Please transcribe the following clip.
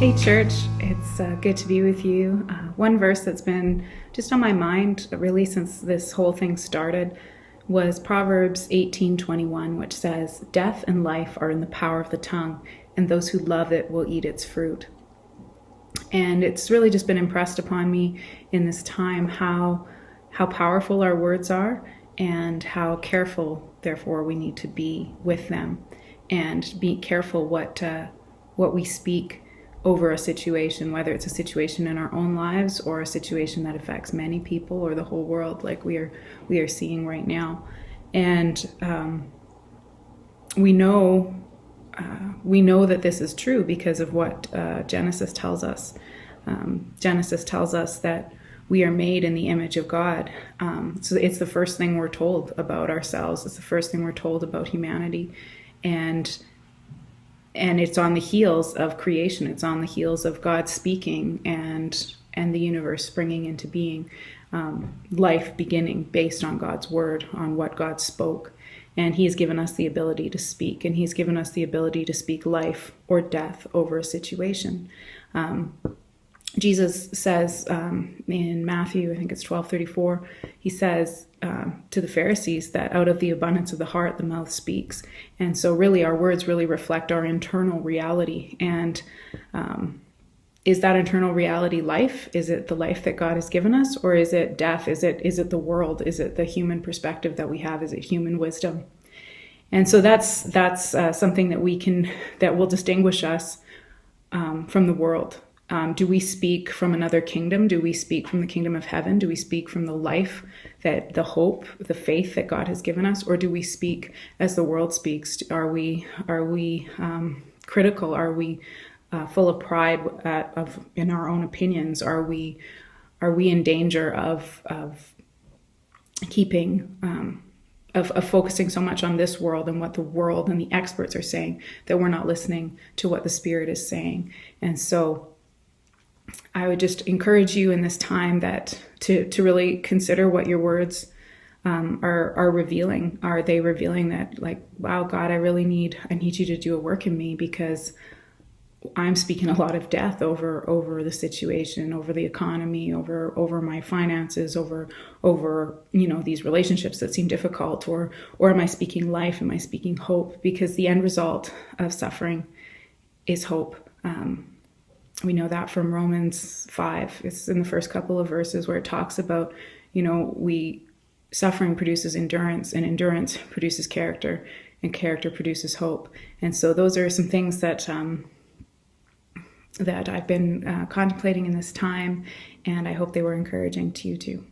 Hey, church, it's good to be with you. One verse that's been just on my mind really since this whole thing started was Proverbs 18:21, which says, "Death and life are in the power of the tongue, and those who love it will eat its fruit." And it's really just been impressed upon me in this time how powerful our words are and how careful, therefore, we need to be with them and be careful what we speak over a situation, whether it's a situation in our own lives or a situation that affects many people or the whole world, like we are seeing right now. And we know that this is true because of what Genesis tells us. Genesis tells us that we are made in the image of God. So it's the first thing we're told about ourselves. It's the first thing we're told about humanity. And it's on the heels of creation. It's on the heels of God speaking and the universe springing into being, life beginning based on God's word, on what God spoke. And He has given us the ability to speak, and He's given us the ability to speak life or death over a situation. Jesus says in Matthew, I think it's 12:34, He says to the Pharisees that out of the abundance of the heart, the mouth speaks. And so really our words really reflect our internal reality. And is that internal reality life? Is it the life that God has given us? Or is it death? Is it the world? Is it the human perspective that we have? Is it human wisdom? And so that's something that will distinguish us from the world. Do we speak from another kingdom? Do we speak from the kingdom of heaven? Do we speak from the life, the hope, the faith that God has given us? Or do we speak as the world speaks? Are we critical? Are we full of pride in our own opinions? Are we in danger of keeping of focusing so much on this world and what the world and the experts are saying that we're not listening to what the Spirit is saying? And so I would just encourage you in this time that to really consider what your words are revealing. Are they revealing that, like, wow, God, I need you to do a work in me because I'm speaking a lot of death over the situation, over the economy, over my finances, over these relationships that seem difficult, or am I speaking life? Am I speaking hope? Because the end result of suffering is hope. We know that from Romans 5. It's in the first couple of verses where it talks about, suffering produces endurance, and endurance produces character, and character produces hope. And so those are some things that I've been contemplating in this time, and I hope they were encouraging to you too.